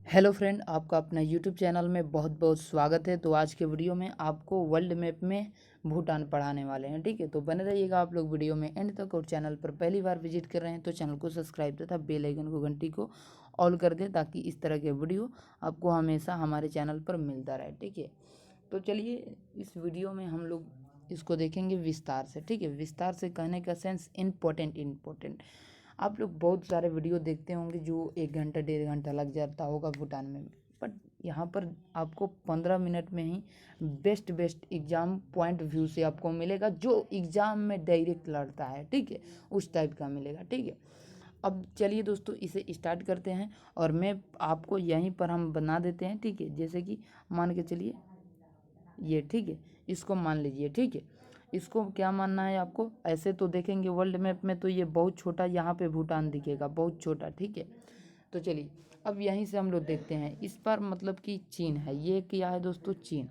Hello friend, आपका अपना YouTube channel में बहुत बहुत स्वागत है। तो आज के वीडियो में आपको वर्ल्ड मैप में भूटान पढ़ाने वाले हैं। ठीक है, तो बने रहिएगा आप लोग वीडियो में एंड तक। और चैनल पर पहली बार विजिट कर रहे हैं तो चैनल को सब्सक्राइब तथा बेल आइकन को घंटी को ऑल कर दें, ताकि इस तरह के वीडियो आपको हमेशा हमारे चैनल पर मिलता रहे। ठीक है, तो चलिए इस वीडियो में हम लोग इसको देखेंगे विस्तार से। ठीक है, विस्तार से कहने का सेंस इम्पोर्टेंट। आप लोग बहुत सारे वीडियो देखते होंगे जो 1 घंटा 1.5 घंटा लग जाता होगा भूटान में, बट यहाँ पर आपको 15 मिनट में ही बेस्ट एग्ज़ाम पॉइंट व्यू से आपको मिलेगा, जो एग्ज़ाम में डायरेक्ट लड़ता है। ठीक है, उस टाइप का मिलेगा। ठीक है, अब चलिए दोस्तों इसे स्टार्ट करते हैं और मैं आपको यहीं पर हम बना देते हैं। ठीक है, जैसे कि मान के चलिए ये, ठीक है, इसको मान लीजिए। ठीक है, इसको क्या मानना है आपको। ऐसे तो देखेंगे वर्ल्ड मैप में तो ये बहुत छोटा, यहाँ पे भूटान दिखेगा बहुत छोटा। ठीक है, तो चलिए अब यहीं से हम लोग देखते हैं। इस पर मतलब कि चीन है, ये क्या है दोस्तों, चीन।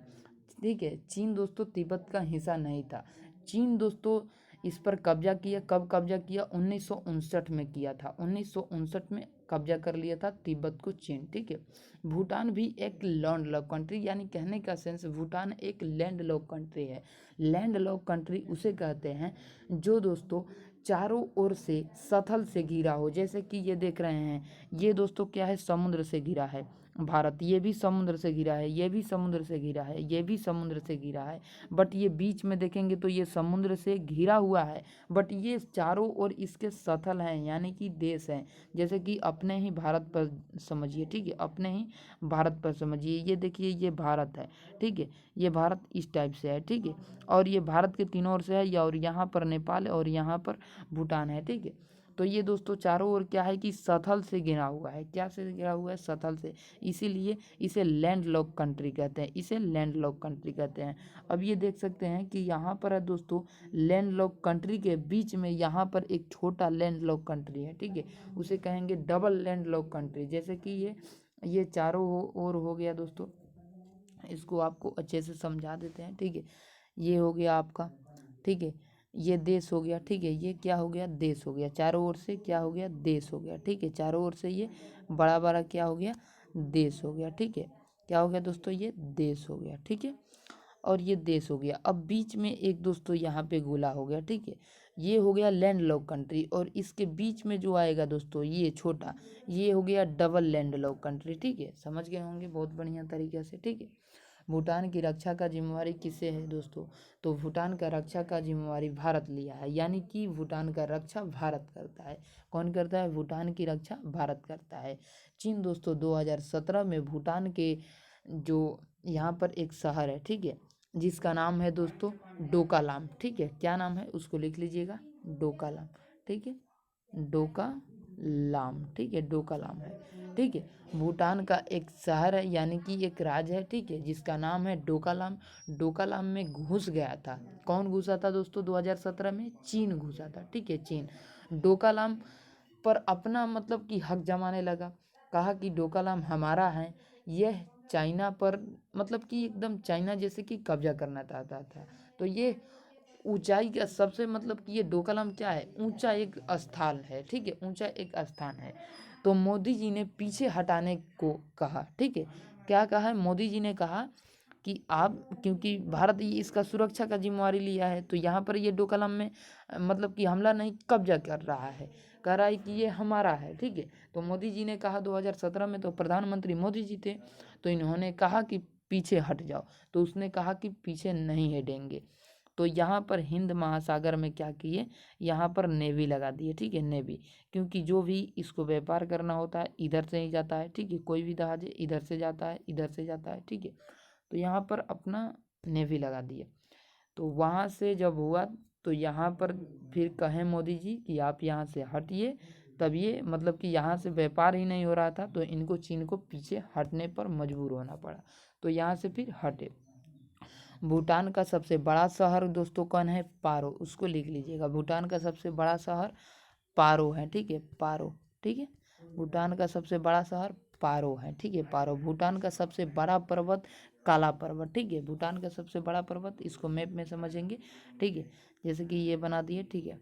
ठीक है, चीन दोस्तों तिब्बत का हिस्सा नहीं था। चीन दोस्तों इस पर कब्जा किया, कब कब्जा किया, 1959 में किया था। 1959 में कब्जा कर लिया था तिब्बत को चीन। ठीक है, भूटान भी एक लैंड लॉक कंट्री, यानी कहने का सेंस भूटान एक लैंड लॉक कंट्री है। लैंड लॉक कंट्री उसे कहते हैं जो दोस्तों चारों ओर से सतल से घिरा हो। जैसे कि ये देख रहे हैं, ये दोस्तों क्या है, समुद्र से घिरा है भारत। ये भी समुद्र से घिरा है, ये भी समुद्र से घिरा है, ये भी समुद्र से घिरा है। बट ये बीच में देखेंगे तो ये समुद्र से घिरा हुआ है, बट ये चारों ओर इसके सतल हैं, यानी कि देश हैं। जैसे कि अपने ही भारत पर समझिए। ठीक है, अपने ही भारत पर समझिए। ये देखिए, ये भारत है। ठीक है, ये भारत इस टाइप से है। ठीक है, और ये भारत के तीनों ओर से है, और यहाँ पर नेपाल है और यहाँ पर भूटान है। ठीक है, तो ये दोस्तों चारों ओर क्या है कि सतल से घिरा हुआ है। क्या से घिरा हुआ है, सतल से। इसीलिए इसे लैंड लॉक कंट्री कहते हैं, इसे लैंड लॉक कंट्री कहते हैं। अब ये देख सकते हैं कि यहाँ पर है दोस्तों लैंड लॉक कंट्री के बीच में यहाँ पर एक छोटा लैंड लॉक कंट्री है। ठीक है, उसे कहेंगे डबल लैंड लॉक कंट्री। जैसे कि ये चारों ओर हो गया दोस्तों, इसको आपको अच्छे से समझा देते हैं। ठीक है, ये हो गया आपका। ठीक है, ये देश हो गया। ठीक है, ये क्या हो गया, देश हो गया। चारों ओर से क्या हो गया, देश हो गया। ठीक है, चारों ओर से ये बड़ा बड़ा क्या हो गया, देश हो गया। ठीक है, क्या हो गया दोस्तों, ये देश हो गया। ठीक है, और ये देश हो गया। अब बीच में एक दोस्तों यहाँ पे गोला हो गया। ठीक है, ये हो गया लैंड लॉक कंट्री, और इसके बीच में जो आएगा दोस्तों ये छोटा, ये हो गया डबल लैंड लॉक कंट्री। ठीक है, समझ गए होंगे बहुत बढ़िया तरीके से। ठीक है, भूटान की रक्षा का जिम्मेवारी किसे है दोस्तों, तो भूटान का रक्षा का जिम्मेवारी भारत लिया है, यानी कि भूटान का रक्षा भारत करता है। कौन करता है, भूटान की रक्षा भारत करता है। चीन दोस्तों 2017 में भूटान के जो यहाँ पर एक शहर है, ठीक है, जिसका नाम है दोस्तों डोकालाम। ठीक है, क्या नाम है उसको लिख लीजिएगा, डोकालाम। ठीक है, डोकालाम। ठीक है, डोकालाम है। ठीक है, भूटान का एक शहर है, यानी कि एक राज्य है। ठीक है, जिसका नाम है डोकालाम। डोकालाम में घुस गया था, कौन घुसा था दोस्तों 2017 में, चीन घुसा था। ठीक है, चीन डोकालाम पर अपना मतलब कि हक जमाने लगा। कहा कि डोकालाम हमारा है। यह चाइना पर मतलब कि एकदम चाइना जैसे कि कब्जा करना चाहता था। तो ये ऊंचाई का सबसे मतलब कि ये डोकालाम क्या है, ऊंचा एक स्थान है। ठीक है, ऊंचा एक स्थान है। तो मोदी जी ने पीछे हटाने को कहा। ठीक है, क्या कहा है, मोदी जी ने कहा कि आप, क्योंकि भारत ही इसका सुरक्षा का जिम्मेवारी लिया है, तो यहाँ पर ये डोकलाम में मतलब कि हमला नहीं, कब्जा कर रहा है, कह रहा है कि ये हमारा है। ठीक है, तो मोदी जी ने कहा 2017 में, तो प्रधानमंत्री मोदी जी थे, तो इन्होंने कहा कि पीछे हट जाओ, तो उसने कहा कि पीछे नहीं हटेंगे। तो यहाँ पर हिंद महासागर में क्या किए, यहाँ पर नेवी लगा दिए। ठीक है, नेवी, क्योंकि जो भी इसको व्यापार करना होता है इधर से ही जाता है। ठीक है, कोई भी जहाज इधर से जाता है, इधर से जाता है। ठीक है, तो यहाँ पर अपना नेवी लगा दिए। तो वहाँ से जब हुआ तो यहाँ पर फिर कहें मोदी जी कि आप यहाँ से हटिए, तब ये मतलब कि यहाँ से व्यापार ही नहीं हो रहा था, तो इनको चीन को पीछे हटने पर मजबूर होना पड़ा। तो यहाँ से फिर हटे। भूटान का सबसे बड़ा शहर दोस्तों कौन है, पारो, उसको लिख लीजिएगा। भूटान का सबसे बड़ा शहर पारो है। ठीक है, पारो। ठीक है, भूटान का सबसे बड़ा शहर पारो है। ठीक है, पारो। भूटान का सबसे बड़ा पर्वत काला पर्वत। ठीक है, भूटान का सबसे बड़ा पर्वत, इसको मैप में समझेंगे। ठीक है, जैसे कि ये बना दिए। ठीक है,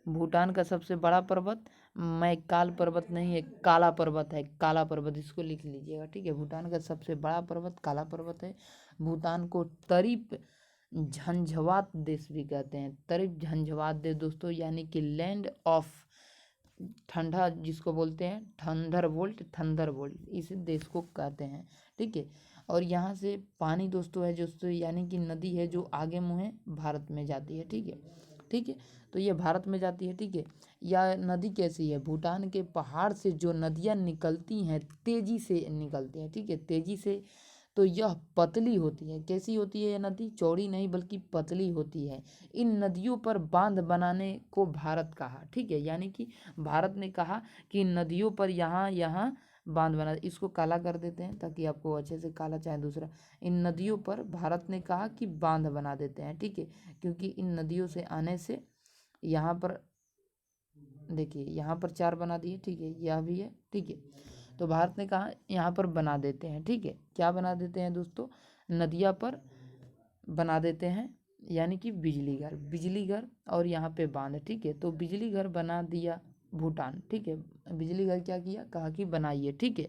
भूटान का सबसे बड़ा पर्वत मैकाल पर्वत नहीं है, काला पर्वत है, काला पर्वत, इसको लिख लीजिएगा, ठीक है। भूटान का सबसे बड़ा पर्वत काला पर्वत है। भूटान को तरिप झंझावात देश भी कहते हैं। तरिप झंझावात देश दोस्तों, यानी कि लैंड ऑफ ठंडा, जिसको बोलते हैं थंडरबोल्ट इस देश को कहते हैं, ठीक है। और यहाँ से पानी दोस्तों है जो यानी कि नदी है जो आगे मुँहे भारत में जाती है, ठीक है, ठीक है। तो ये भारत में जाती है, ठीक है। यह नदी कैसी है, भूटान के पहाड़ से जो नदियाँ निकलती हैं तेजी से निकलती हैं, ठीक है, तेजी से। तो यह पतली होती है, कैसी होती है, यह नदी चौड़ी नहीं बल्कि पतली होती है। इन नदियों पर बांध बनाने को भारत कहा, ठीक है, यानी कि भारत ने कहा कि नदियों पर यहाँ यहाँ बांध बना, इसको काला कर देते हैं ताकि आपको अच्छे से, काला चाहे दूसरा, इन नदियों पर भारत ने कहा कि बांध बना देते हैं, ठीक है। क्योंकि इन नदियों से आने से यहाँ पर देखिए, यहाँ पर 4 बना दिए, ठीक है, यह भी है, ठीक है। तो भारत ने कहा यहाँ पर बना देते हैं, ठीक है। क्या बना देते हैं दोस्तों, नदिया पर बना देते हैं, यानी कि बिजली घर और यहाँ पे बांध, ठीक है। तो बिजली घर बना दिया भूटान, ठीक है। बिजली घर क्या किया, कहा कि बनाइए, ठीक है।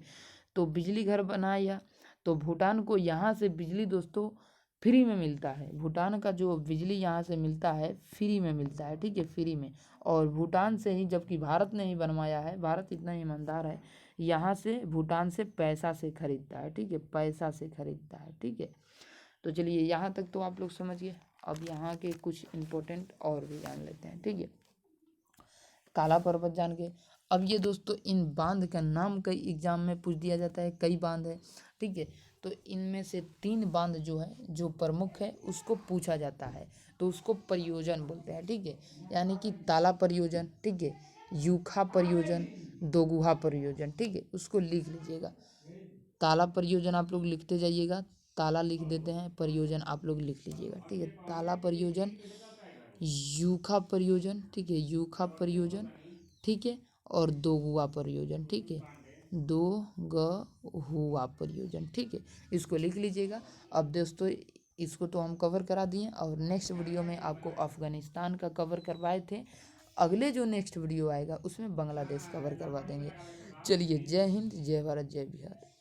तो बिजली घर बनाया, तो भूटान को यहाँ से बिजली दोस्तों फ्री में मिलता है। भूटान का जो बिजली यहाँ से मिलता है फ्री में मिलता है, ठीक है, फ्री में। और भूटान से ही, जबकि भारत ने ही बनवाया है, भारत इतना ईमानदार है, यहाँ से भूटान से पैसा से खरीदता है, ठीक है, पैसा से खरीदता है, ठीक है। तो चलिए यहाँ तक तो आप लोग समझ गए। अब यहाँ के कुछ इम्पोर्टेंट और भी जान लेते हैं, ठीक है। काला पर्वत जान के, अब ये दोस्तों इन बांध का नाम कई एग्जाम में पूछ दिया जाता है, कई बांध है, ठीक है। तो इनमें से 3 बांध जो है, जो प्रमुख है, उसको पूछा जाता है, तो उसको परियोजन बोलते हैं, ठीक है। यानी कि ताला परियोजन, ठीक है, यूखा परियोजन, दोगुहा परियोजन, ठीक है, उसको लिख लीजिएगा। ताला परियोजन आप लोग लिखते जाइएगा, ताला लिख देते हैं, परियोजन आप लोग लिख लीजिएगा, ठीक है। ताला परियोजन, यूखा परियोजन, ठीक है, यूखा परियोजन, ठीक है, और दोगुआ परियोजन, ठीक है, दो ग हुआ परियोजन, ठीक है, इसको लिख लीजिएगा। अब दोस्तों इसको तो हम कवर करा दिए, और नेक्स्ट वीडियो में आपको अफ़गानिस्तान का कवर करवाए थे, अगले जो नेक्स्ट वीडियो आएगा उसमें बांग्लादेश कवर करवा देंगे। चलिए, जय हिंद, जय भारत, जय बिहार।